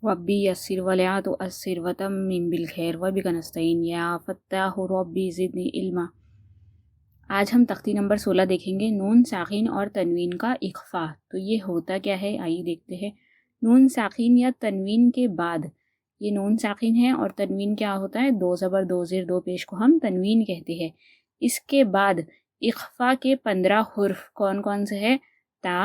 ربی یسر ولا تؤثر وتمم بالخیر وبک نستعین یا فتاح ربی زدنی علما۔ آج ہم تختی نمبر 16 دیکھیں گے، نون ساکن اور تنوین کا اخفا۔ تو یہ ہوتا کیا ہے، آئیے دیکھتے ہیں۔ نون ساکن یا تنوین کے بعد، یہ نون ساکن ہے اور تنوین کیا ہوتا ہے، دو زبر دو زیر دو پیش کو ہم تنوین کہتے ہیں۔ اس کے بعد اخفا کے 15 حرف کون کون سے ہیں؟ تا،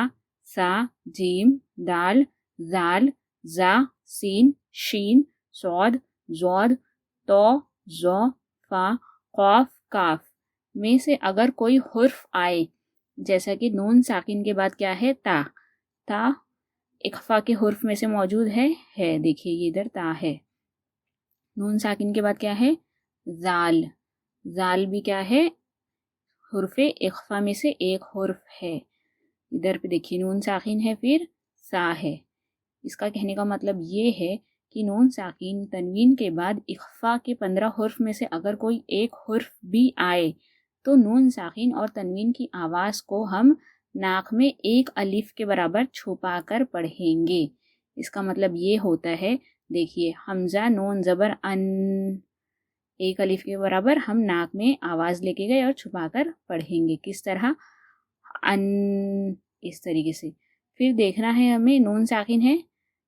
سا، جیم، دال، زال، زا، سین، شین، صاد، ضاد، تو، زو، فا، قاف، کاف میں سے اگر کوئی حرف آئے، جیسا کہ نون ساکن کے بعد کیا ہے، تا، تا اخفا کے حرف میں سے موجود ہے، دیکھیے یہ ادھر تا ہے۔ نون ساکن کے بعد کیا ہے، زال، زال بھی کیا ہے، حرف اخفا میں سے ایک حرف ہے۔ ادھر پہ دیکھیے نون ساکن ہے، پھر سا ہے۔ اس کا کہنے کا مطلب یہ ہے کہ نون ساکن تنوین کے بعد اخفا کے 15 حرف میں سے اگر کوئی ایک حرف بھی آئے تو نون ساکن اور تنوین کی آواز کو ہم ناک میں ایک الف کے برابر چھپا کر پڑھیں گے۔ اس کا مطلب یہ ہوتا ہے، دیکھیے حمزہ نون زبر ان، ایک الف کے برابر ہم ناک میں آواز لے کے گئے اور چھپا کر پڑھیں گے۔ کس طرح، ان، اس طریقے سے۔ پھر دیکھنا ہے ہمیں، نون ساکن ہے،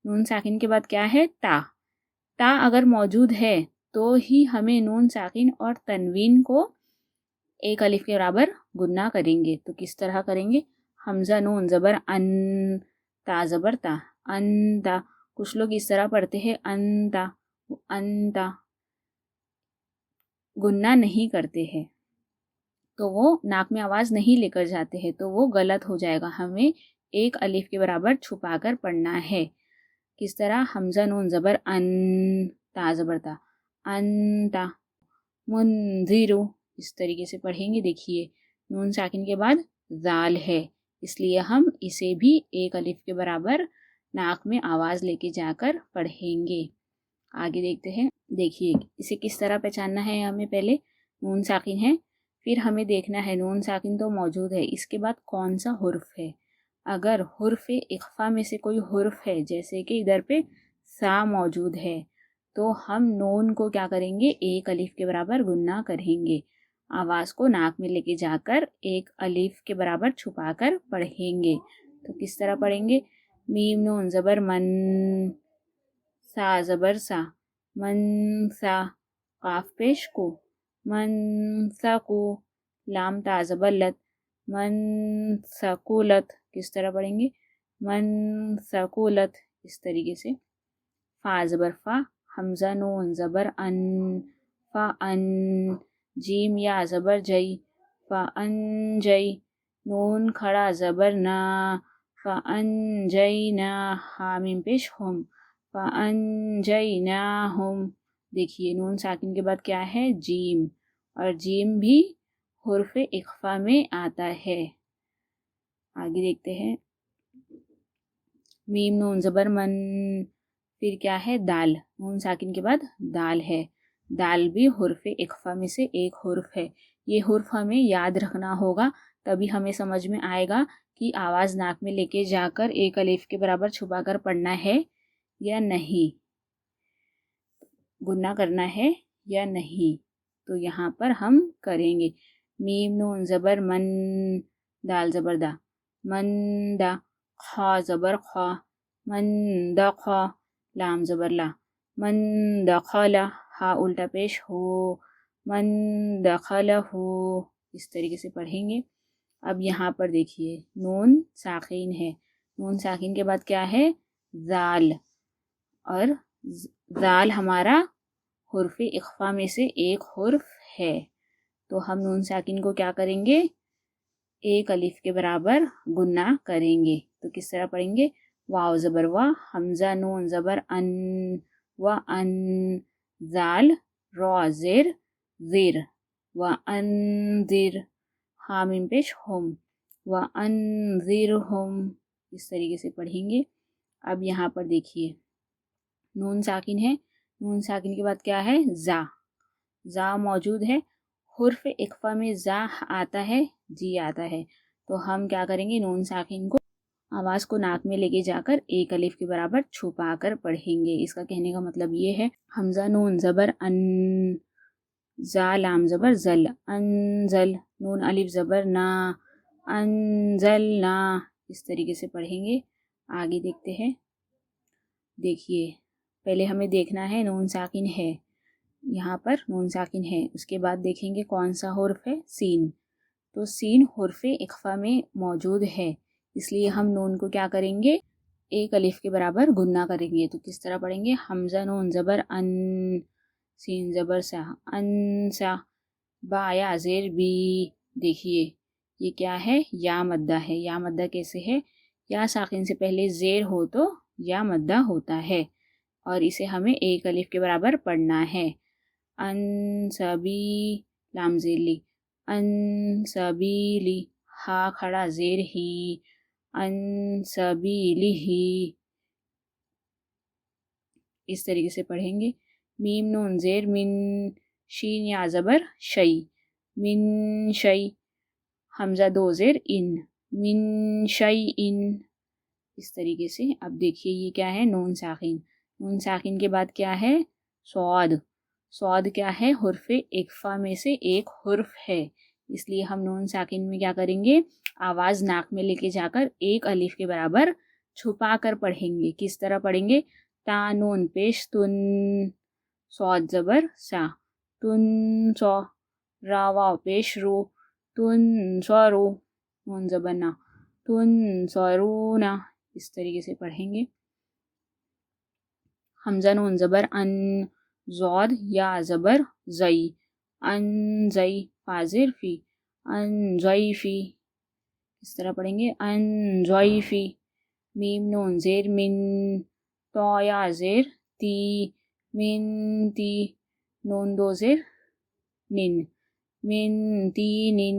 نون ساکن کے بعد کیا ہے، تا، تا اگر موجود ہے تو ہی ہمیں نون ساکن اور تنوین کو ایک الف کے برابر گنا کریں گے۔ تو کس طرح کریں گے، حمزہ نون زبر ان، تا زبر تا، انتا۔ کچھ لوگ اس طرح پڑھتے ہیں انتا، انتا گنا نہیں کرتے ہیں، تو وہ ناک میں آواز نہیں لے کر جاتے ہیں، تو وہ غلط ہو جائے گا۔ ہمیں ایک الف کے برابر چھپا کر پڑھنا ہے۔ کس طرح، حمزہ نون زبر ان، تا زبر تا، انتا، منذرو، اس طریقے سے پڑھیں گے۔ دیکھیے نون ساکن کے بعد زال ہے، اس لیے ہم اسے بھی ایک الف کے برابر ناک میں آواز لے کے جا کر پڑھیں گے۔ آگے دیکھتے ہیں، دیکھیے اسے کس طرح پہچاننا ہے ہمیں۔ پہلے نون ساکن ہے، پھر ہمیں دیکھنا ہے نون ساکن تو موجود ہے، اس کے بعد کون سا حرف ہے۔ اگر حرف اخفا میں سے کوئی حرف ہے، جیسے کہ ادھر پہ سا موجود ہے، تو ہم نون کو کیا کریں گے، ایک الف کے برابر گنا کریں گے، آواز کو ناک میں لے کے جا کر ایک الف کے برابر چھپا کر پڑھیں گے۔ تو کس طرح پڑھیں گے، میم نون زبر من، سا زبر سا، من سا، قاف پیش کو، من سا کو، لام تا زبر لت، من سکولت۔ کس طرح پڑھیں گے، من سکولت، اس طریقے سے۔ فا زبر فا، حمزہ نون زبر ان، فا ان، جیم یا زبر جئی، فا ان جئی، نون کھڑا زبر نا، فا ان جئی نا، حامیم پیش ہم، فا ان جئی نا ہم۔ دیکھیے نون ساکن کے بعد کیا ہے، جیم، اور جیم بھی حرف اخفا میں آتا ہے۔ آگے دیکھتے ہیں، میم نون زبر من، پھر کیا ہے، دال، نون ساکن کے بعد دال ہے، دال بھی حرف اخفا میں سے ایک حرف ہے۔ یہ حرف ہمیں یاد رکھنا ہوگا، تبھی ہمیں سمجھ میں آئے گا کہ آواز ناک میں لے کے جا کر ایک الف کے برابر چھپا کر پڑھنا ہے یا نہیں، گنا کرنا ہے یا نہیں۔ تو یہاں پر ہم کریں گے، میم نون زبر من، دال زبر دا، من دا، خا زبر خا، من دخا، لام زبر لا، من دخلا، ہا الٹا پیش ہو، من دخلہ ہو، اس طریقے سے پڑھیں گے۔ اب یہاں پر دیکھیے نون ساکن ہے، نون ساکن کے بعد کیا ہے، زال، اور زال ہمارا حرف اخفا میں سے ایک حرف ہے، تو ہم نون ساکن کو کیا کریں گے، ایک الف کے برابر گنا کریں گے۔ تو کس طرح پڑھیں گے، واو زبر وا، حمزہ نون زبر ان، و ان، زال را زیر زیر، و انذر، حامیم پیش ہم، و انذرہم، اس طریقے سے پڑھیں گے۔ اب یہاں پر دیکھیے نون ساکن ہے، نون ساکن کے بعد کیا ہے، زا، زا موجود ہے، حرف اخفا میں زا آتا ہے، جی آتا ہے، تو ہم کیا کریں گے، نون ساکن کو آواز کو ناک میں لے کے جا کر ایک الف کے برابر چھپا کر پڑھیں گے۔ اس کا کہنے کا مطلب یہ ہے، حمزہ نون زبر ان، زا لام زبر زل، انزل، نون الف زبر نا، انزلنا، اس طریقے سے پڑھیں گے۔ آگے دیکھتے ہیں۔ دیکھیے پہلے ہمیں دیکھنا ہے نون ساکن ہے، یہاں پر نون ساکن ہے، اس کے بعد دیکھیں گے کون سا حرف ہے، سین۔ تو سین حرف اخفا میں موجود ہے، اس لیے ہم نون کو کیا کریں گے، ایک الف کے برابر گننا کریں گے۔ تو کس طرح پڑھیں گے، حمزہ نون زبر ان، سین زبر سا، انسا، با یا زیر بی۔ دیکھیے یہ کیا ہے، یا مدہ ہے۔ یا مدہ کیسے ہے، یا ساکن سے پہلے زیر ہو تو یا مدہ ہوتا ہے، اور اسے ہمیں ایک الف کے برابر پڑھنا ہے۔ انسبی، لام زیر لی، انسبیلی، ہا کھڑا زیر ہی، انسبیلی ہی، اس طریقے سے پڑھیں گے۔ میم نون زیر من، شین یا زبر شئی، من شئی، حمزہ دو زیر ان، من شئی ان، اس طریقے سے۔ اب دیکھیے یہ کیا ہے، نون ساکن۔ نون ساکن کے بعد کیا ہے، صاد۔ صاد کیا ہے، حرف اکفا میں سے ایک حرف ہے، اس لیے ہم نون ساکن میں کیا کریں گے، آواز ناک میں لے کے جا کر ایک الف کے برابر چھپا کر پڑھیں گے۔ کس طرح پڑھیں گے، تا نون پیش تن، صاد زبر سا، تن سو، را واو پیش رو، تن سو رو، نون زبر نا، تن سو رو نا، اس طریقے سے پڑھیں گے۔ حمزہ نون زبر ان، زود یا زبر زئی، ان زئی، فازر فی، ان زئی فی، اس طرح پڑھیں گے، ان زئی فی۔ میم نون زیر من، تو یا زیر تی، من تی، نون دو زیر نن، من تی نن۔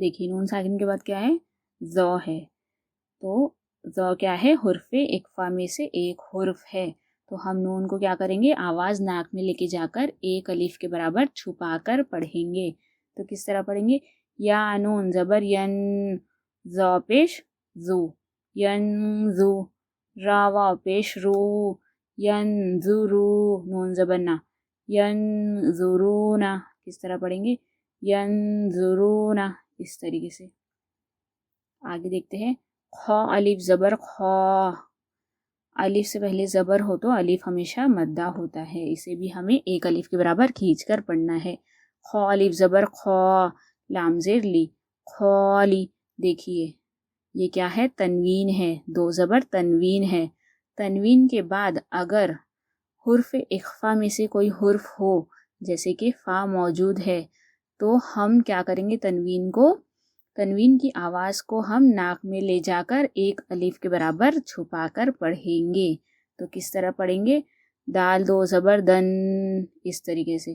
دیکھیے نون ساکن کے بعد کیا ہے، ذو ہے، تو ذو کیا ہے، حرف اکفا میں سے ایک حرف ہے، تو ہم نون کو کیا کریں گے، آواز ناک میں لے کے جا کر ایک الف کے برابر چھپا کر پڑھیں گے۔ تو کس طرح پڑھیں گے، یا نون زبر ین، ذو پیش زو، ین زو، را واو پیش رو، ین زرو، نون زبر نا، ین زرونا، کس طرح پڑھیں گے، ین زرونا، اس طریقے سے۔ آگے دیکھتے ہیں، خا الف زبر خا، الف سے پہلے زبر ہو تو الف ہمیشہ مدہ ہوتا ہے، اسے بھی ہمیں ایک الف کے برابر کھینچ کر پڑھنا ہے۔ خا الف زبر خا، لام زیر لی، خالی۔ دیکھیے یہ کیا ہے، تنوین ہے، دو زبر تنوین ہے۔ تنوین کے بعد اگر حرف اخفا میں سے کوئی حرف ہو، جیسے کہ فا موجود ہے، تو ہم کیا کریں گے، تنوین کی آواز کو ہم ناک میں لے جا کر ایک الف کے برابر چھپا کر پڑھیں گے۔ تو کس طرح پڑھیں گے، دال دو زبر دن، اس طریقے سے۔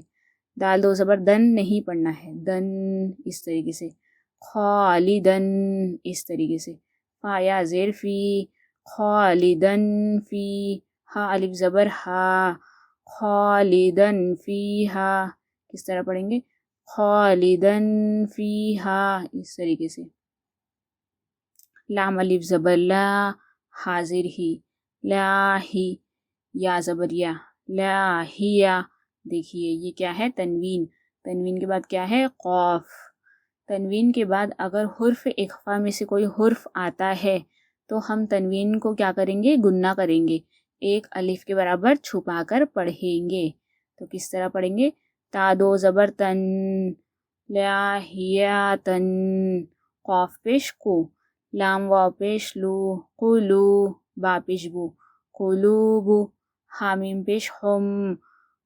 دال دو زبر دن نہیں پڑھنا ہے، دن، اس طریقے سے۔ خالدن، اس طریقے سے۔ فا یا زیر فی، خالدن فی، ہا الف زبر ہا، خالدن فی ہا، کس طرح پڑھیں گے، خالدن فیہا، اس طریقے سے۔ لام الف زبر لا، حاضر ہی، لا ہی، یا زبر یا، لا ہیا۔ دیکھیے یہ کیا ہے، تنوین۔ تنوین کے بعد کیا ہے، قاف۔ تنوین کے بعد اگر حرف اخفا میں سے کوئی حرف آتا ہے تو ہم تنوین کو کیا کریں گے، گننا کریں گے، ایک الف کے برابر چھپا کر پڑھیں گے۔ تو کس طرح پڑھیں گے، تا دو زبر تن، لاہیاتن، قاف پیش کو، لام واو پیش لو، قلو، با پیش بو، قلوبو، حامیم پیش ہم،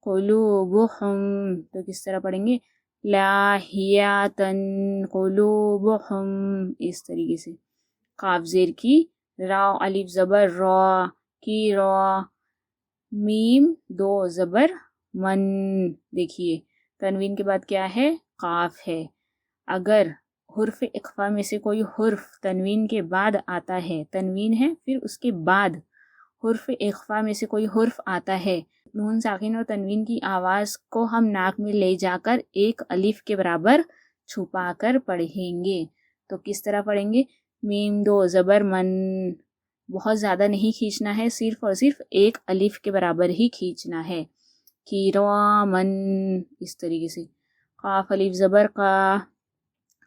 قلوبہم۔ تو کس طرح پڑھیں گے، لاہیاتن قلوبہم، اس طریقے سے۔ قاف زیر کی، را الف زبر را، کی را، میم دو زبر من۔ دیکھیے تنوین کے بعد کیا ہے، قاف ہے۔ اگر حرف اخفا میں سے کوئی حرف تنوین کے بعد آتا ہے، تنوین ہے پھر اس کے بعد حرف اخفا میں سے کوئی حرف آتا ہے، نون ساکن اور تنوین کی آواز کو ہم ناک میں لے جا کر ایک الف کے برابر چھپا کر پڑھیں گے۔ تو کس طرح پڑھیں گے؟ میم دو زبر من، بہت زیادہ نہیں کھینچنا ہے، صرف اور صرف ایک الف کے برابر ہی کھینچنا ہے. کرامن، اس طریقے سے. قاف الف زبر قا،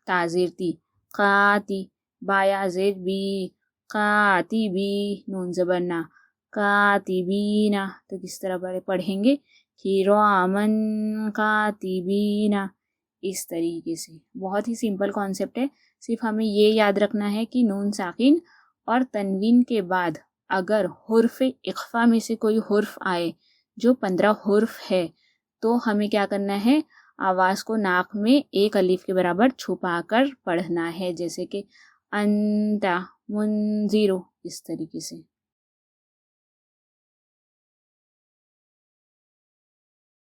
تازیر تی، قاتی، بایا زید بی، قاتی بی، نون زبر نا، قاتبینا. تو کس طرح پڑھیں گے؟ کرامن قاتبینا، اس طریقے سے. بہت ہی سمپل کانسیپٹ ہے، صرف ہمیں یہ یاد رکھنا ہے کہ نون ساکن اور تنوین کے بعد اگر حرف اخفا میں سے کوئی حرف آئے جو 15 حرف ہے تو ہمیں کیا کرنا ہے؟ آواز کو ناک میں ایک الف کے برابر چھپا کر پڑھنا ہے، جیسے کہ انتا منذرو، اس طریقے سے.